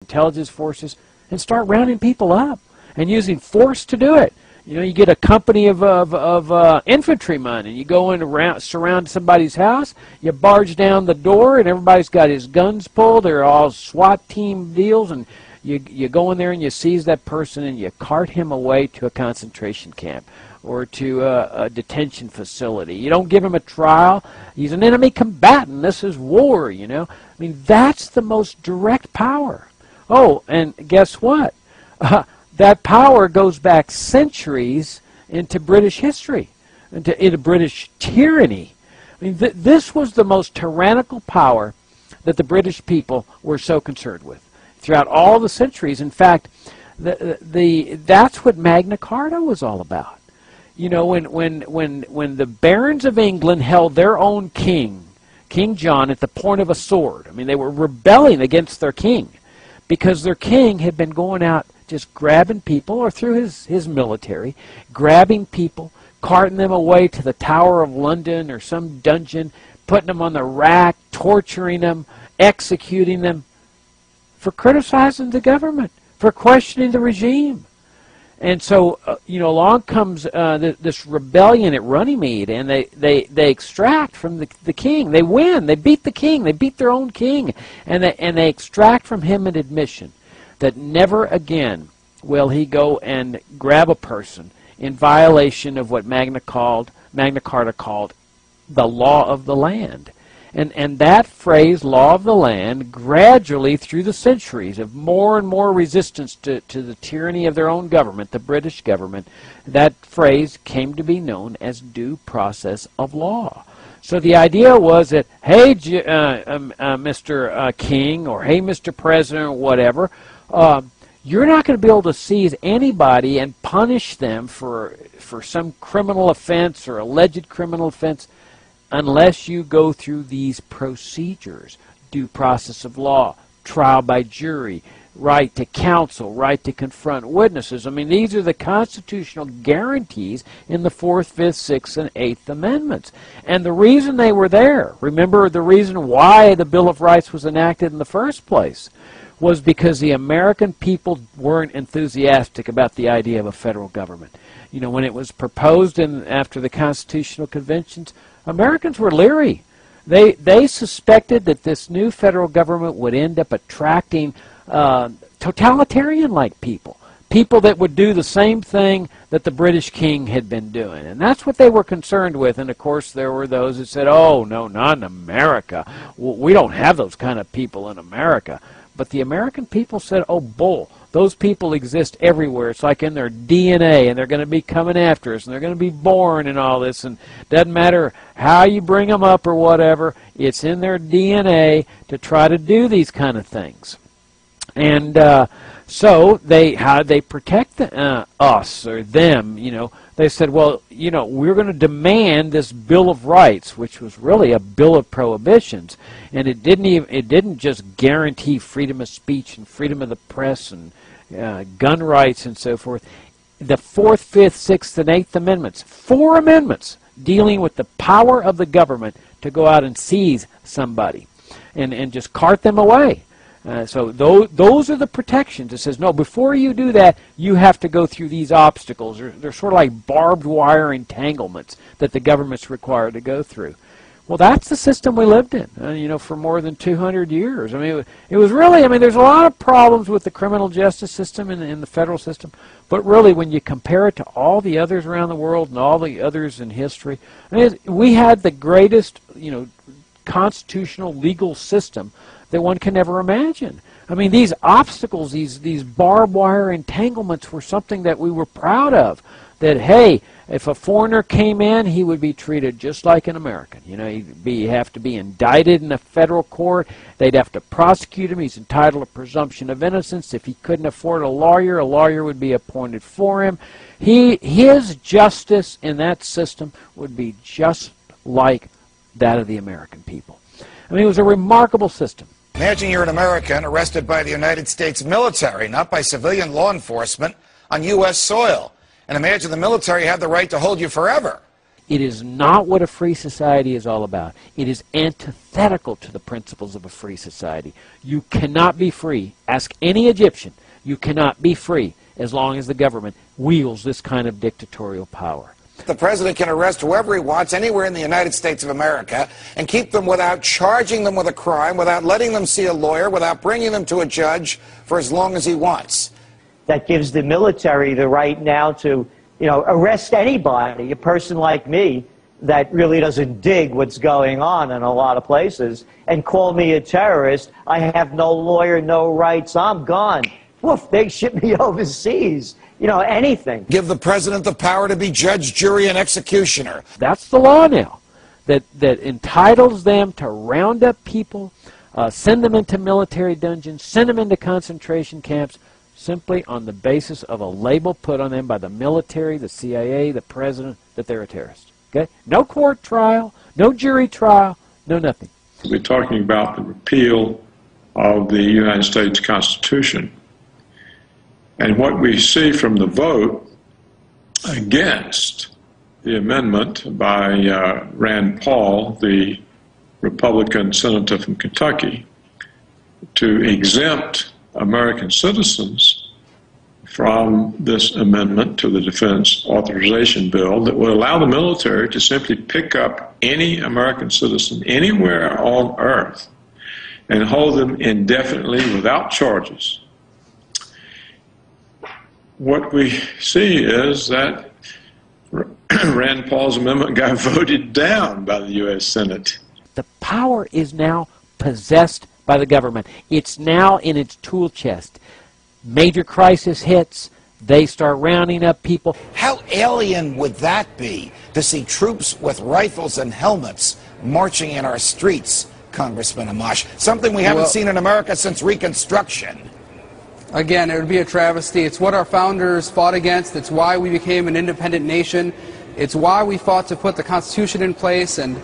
intelligence forces and start rounding people up and using force to do it. You know, you get a company of infantrymen, and you go in around, surround somebody's house, you barge down the door, and everybody's got his guns pulled. They're all SWAT team deals, and you go in there and you seize that person and you cart him away to a concentration camp or to a detention facility. You don't give him a trial. He's an enemy combatant. This is war, you know. I mean, that's the most direct power. Oh, and guess what? That power goes back centuries into British history, into British tyranny. I mean, this was the most tyrannical power that the British people were so concerned with throughout all the centuries. In fact, that's what Magna Carta was all about. You know, when the barons of England held their own king, King John, at the point of a sword. I mean, they were rebelling against their king because their king had been going out just grabbing people, or through his military, grabbing people, carting them away to the Tower of London or some dungeon, putting them on the rack, torturing them, executing them for criticizing the government, for questioning the regime. And so, you know, along comes this rebellion at Runnymede, and they extract from the king. They win. They beat the king. They beat their own king, and they extract from him an admission that never again will he go and grab a person in violation of what Magna Carta called the law of the land. And that phrase, law of the land, gradually through the centuries of more and more resistance to the tyranny of their own government, the British government, that phrase came to be known as due process of law. So the idea was that, hey, Mr. King, or hey, Mr. President, or whatever, you're not going to be able to seize anybody and punish them for some criminal offense or alleged criminal offense unless you go through these procedures: due process of law, trial by jury, right to counsel, right to confront witnesses. I mean, these are the constitutional guarantees in the 4th, 5th, 6th, and 8th Amendments. And the reason they were there, remember the reason why the Bill of Rights was enacted in the first place, was because the American people weren't enthusiastic about the idea of a federal government. You know, when it was proposed after the Constitutional Conventions, Americans were leery. They suspected that this new federal government would end up attracting totalitarian-like people, people that would do the same thing that the British king had been doing. And that's what they were concerned with. And, of course, there were those that said, oh, no, not in America. We don't have those kind of people in America. But the American people said, oh, bull. Those people exist everywhere. It's like in their DNA, and they're going to be coming after us, and they're going to be born and all this, and it doesn't matter how you bring them up or whatever. It's in their DNA to try to do these kind of things. And so how they protect us or them, you know, they said, well, you know, we're going to demand this Bill of Rights, which was really a bill of prohibitions, and it didn't just guarantee freedom of speech and freedom of the press and gun rights and so forth. The 4th, 5th, 6th, and 8th Amendments, 4 amendments dealing with the power of the government to go out and seize somebody and just cart them away. So those are the protections. It says, no, before you do that, you have to go through these obstacles. They're sort of like barbed wire entanglements that the government's required to go through. Well, that's the system we lived in, you know, for more than 200 years. I mean, it was really, I mean, there's a lot of problems with the criminal justice system in the federal system, but really when you compare it to all the others around the world and all the others in history, I mean, we had the greatest, you know, constitutional legal system that one can never imagine. I mean, these obstacles, these barbed wire entanglements were something that we were proud of. That, hey, if a foreigner came in, he would be treated just like an American. You know, he'd have to be indicted in a federal court. They'd have to prosecute him. He's entitled to presumption of innocence. If he couldn't afford a lawyer would be appointed for him. His justice in that system would be just like that of the American people. I mean, it was a remarkable system. Imagine you're an American arrested by the United States military, not by civilian law enforcement, on U.S. soil. And imagine the military had the right to hold you forever. It is not what a free society is all about. It is antithetical to the principles of a free society. You cannot be free. Ask any Egyptian. You cannot be free as long as the government wields this kind of dictatorial power. The president can arrest whoever he wants anywhere in the United States of America and keep them without charging them with a crime, without letting them see a lawyer, without bringing them to a judge for as long as he wants. That gives the military the right now to, arrest anybody, a person like me that really doesn't dig what's going on in a lot of places, and call me a terrorist. I have no lawyer, no rights, I'm gone. Woof, they ship me overseas. Anything. Give the president the power to be judge, jury, and executioner. That's the law now, that entitles them to round up people, send them into military dungeons, send them into concentration camps, simply on the basis of a label put on them by the military, the CIA, the president, that they're a terrorist. Okay? No court trial, no jury trial, no nothing. We're talking about the repeal of the United States Constitution. And what we see from the vote against the amendment by Rand Paul, the Republican senator from Kentucky, to exempt American citizens from this amendment to the Defense Authorization Bill that would allow the military to simply pick up any American citizen anywhere on earth and hold them indefinitely without charges. What we see is that Rand Paul's amendment got voted down by the U.S. Senate. The power is now possessed by the government. It's now in its tool chest. Major crisis hits, they start rounding up people. How alien would that be to see troops with rifles and helmets marching in our streets, Congressman Amash? Something we haven't seen in America since Reconstruction. Again, it would be a travesty. It's what our founders fought against. It's why we became an independent nation. It's why we fought to put the Constitution in place and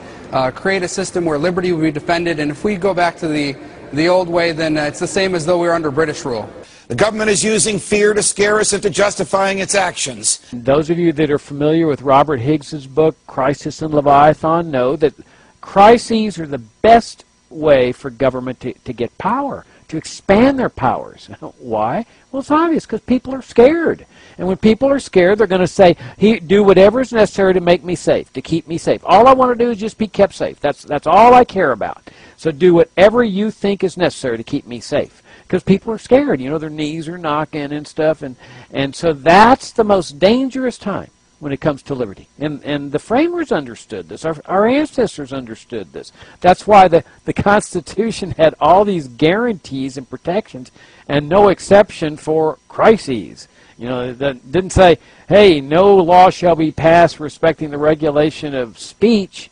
create a system where liberty would be defended. And if we go back to the old way, then it's the same as though we were under British rule. The government is using fear to scare us into justifying its actions. Those of you that are familiar with Robert Higgs's book, Crisis and Leviathan, know that crises are the best way for government to get power, to expand their powers. Why? Well, it's obvious, because people are scared. And when people are scared, they're going to say, do whatever is necessary to make me safe, to keep me safe. All I want to do is just be kept safe. That's all I care about. So do whatever you think is necessary to keep me safe. Because people are scared. Their knees are knocking and stuff. And so that's the most dangerous time when it comes to liberty. And the framers understood this. Our ancestors understood this. That's why the Constitution had all these guarantees and protections and no exception for crises. That didn't say, hey, no law shall be passed respecting the regulation of speech,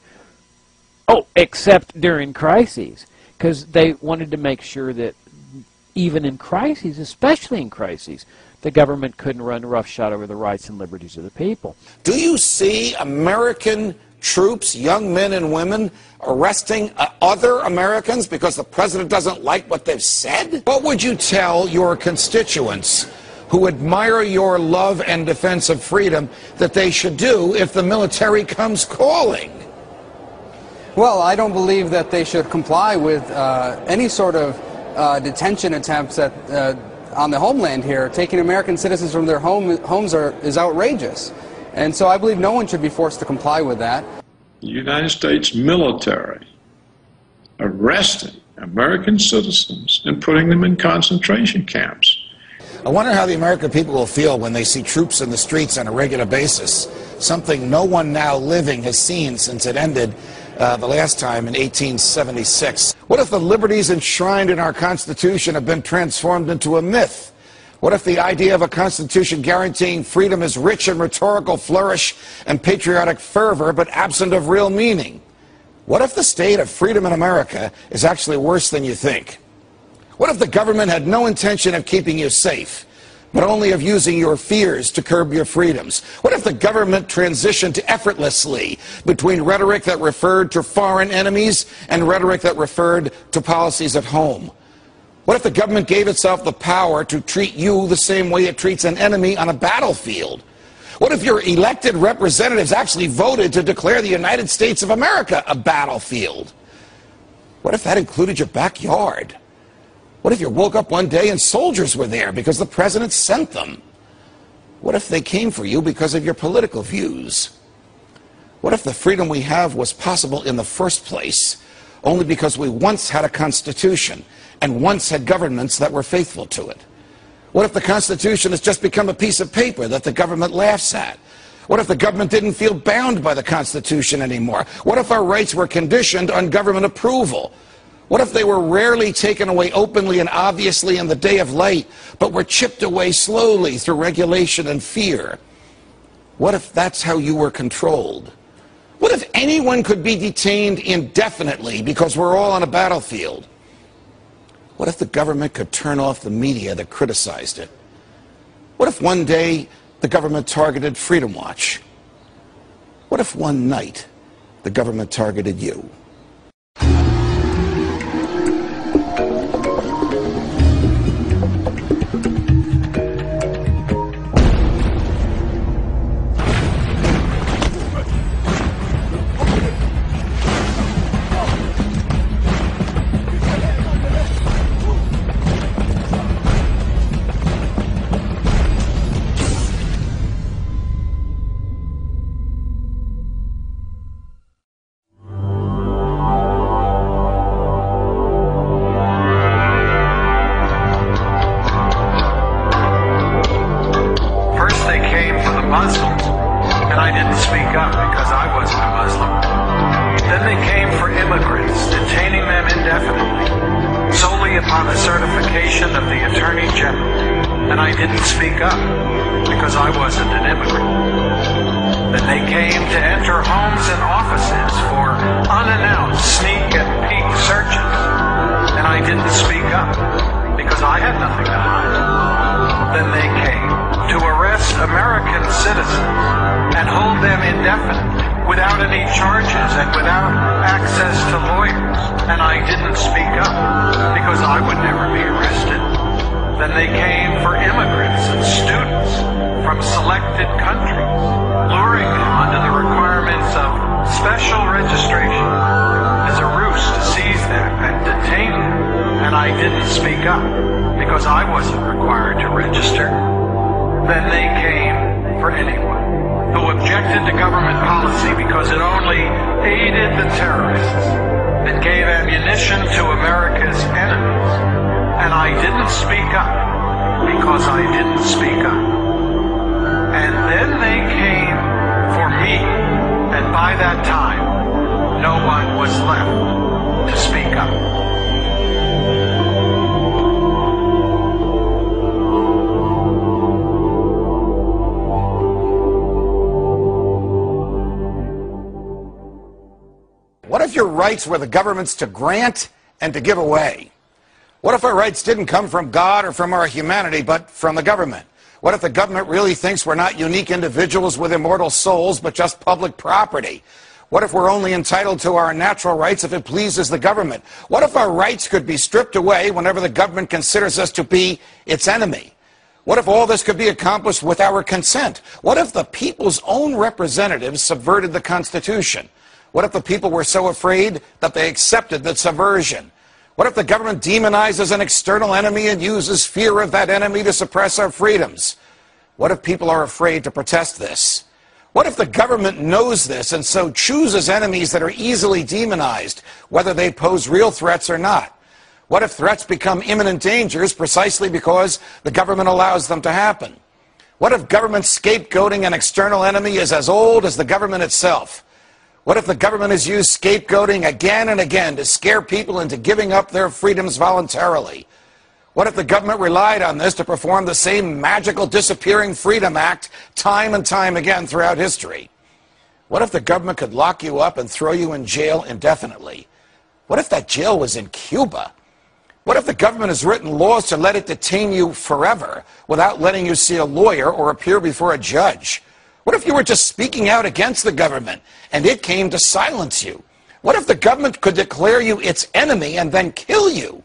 except during crises. Because they wanted to make sure that even in crises, especially in crises, the government couldn't run roughshod over the rights and liberties of the people. Do you see American troops, young men and women, arresting other Americans because the president doesn't like what they've said? What would you tell your constituents who admire your love and defense of freedom that they should do if the military comes calling? Well, I don't believe that they should comply with any sort of detention attempts on the homeland here. Taking American citizens from their homes is outrageous. And so I believe no one should be forced to comply with that. The United States military arresting American citizens and putting them in concentration camps. I wonder how the American people will feel when they see troops in the streets on a regular basis, something no one now living has seen since it ended the last time in 1876. What if the liberties enshrined in our Constitution have been transformed into a myth? What if the idea of a Constitution guaranteeing freedom is rich in rhetorical flourish and patriotic fervor, but absent of real meaning? What if the state of freedom in America is actually worse than you think? What if the government had no intention of keeping you safe, but only of using your fears to curb your freedoms? What if the government transitioned effortlessly between rhetoric that referred to foreign enemies and rhetoric that referred to policies at home? What if the government gave itself the power to treat you the same way it treats an enemy on a battlefield? What if your elected representatives actually voted to declare the United States of America a battlefield? What if that included your backyard? What if you woke up one day and soldiers were there because the president sent them? What if they came for you because of your political views? What if the freedom we have was possible in the first place only because we once had a constitution and once had governments that were faithful to it? What if the Constitution has just become a piece of paper that the government laughs at? What if the government didn't feel bound by the Constitution anymore? What if our rights were conditioned on government approval? What if they were rarely taken away openly and obviously in the day of light, but were chipped away slowly through regulation and fear? What if that's how you were controlled? What if anyone could be detained indefinitely because we're all on a battlefield? What if the government could turn off the media that criticized it? What if one day the government targeted Freedom Watch? What if one night the government targeted you? Muslims, and I didn't speak up because I wasn't a Muslim. Then they came for immigrants, detaining them indefinitely, solely upon the certification of the Attorney General, and I didn't speak up because I wasn't an immigrant. Then they came to enter homes and offices for unannounced sneak and peek searches, and I didn't speak up because I had nothing to hide. Then they came to arrest American citizens and hold them indefinitely without any charges and without access to lawyers. And I didn't speak up because I would never be arrested. Then they came for immigrants and students from selected countries, luring them under the requirements of special registration as a ruse to seize them and detain them. And I didn't speak up because I wasn't required to register. Then they came for anyone who objected to government policy because it only aided the terrorists and gave ammunition to America's enemies. And I didn't speak up because I didn't speak up. And then they came for me, and by that time, no one was left to speak up. What if your rights were the government's to grant and to give away? What if our rights didn't come from God or from our humanity, but from the government? What if the government really thinks we're not unique individuals with immortal souls, but just public property? What if we're only entitled to our natural rights if it pleases the government? What if our rights could be stripped away whenever the government considers us to be its enemy? What if all this could be accomplished with our consent? What if the people's own representatives subverted the Constitution? What if the people were so afraid that they accepted the subversion? What if the government demonizes an external enemy and uses fear of that enemy to suppress our freedoms? What if people are afraid to protest this? What if the government knows this and so chooses enemies that are easily demonized, whether they pose real threats or not? What if threats become imminent dangers precisely because the government allows them to happen? What if government scapegoating an external enemy is as old as the government itself? What if the government has used scapegoating again and again to scare people into giving up their freedoms voluntarily? What if the government relied on this to perform the same magical disappearing freedom act time and time again throughout history? What if the government could lock you up and throw you in jail indefinitely? What if that jail was in Cuba? What if the government has written laws to let it detain you forever without letting you see a lawyer or appear before a judge? What if you were just speaking out against the government and it came to silence you? What if the government could declare you its enemy and then kill you?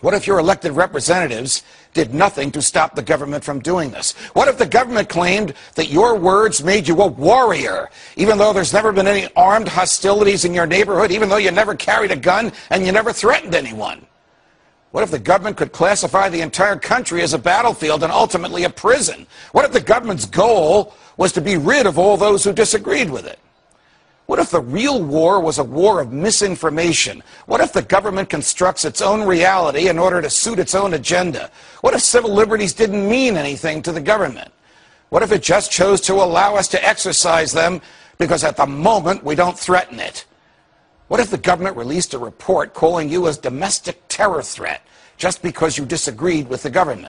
What if your elected representatives did nothing to stop the government from doing this? What if the government claimed that your words made you a warrior, even though there's never been any armed hostilities in your neighborhood, even though you never carried a gun and you never threatened anyone? What if the government could classify the entire country as a battlefield and ultimately a prison? What if the government's goal was to be rid of all those who disagreed with it? What if the real war was a war of misinformation? What if the government constructs its own reality in order to suit its own agenda? What if civil liberties didn't mean anything to the government? What if it just chose to allow us to exercise them because at the moment we don't threaten it? What if the government released a report calling you a domestic terror threat just because you disagreed with the government?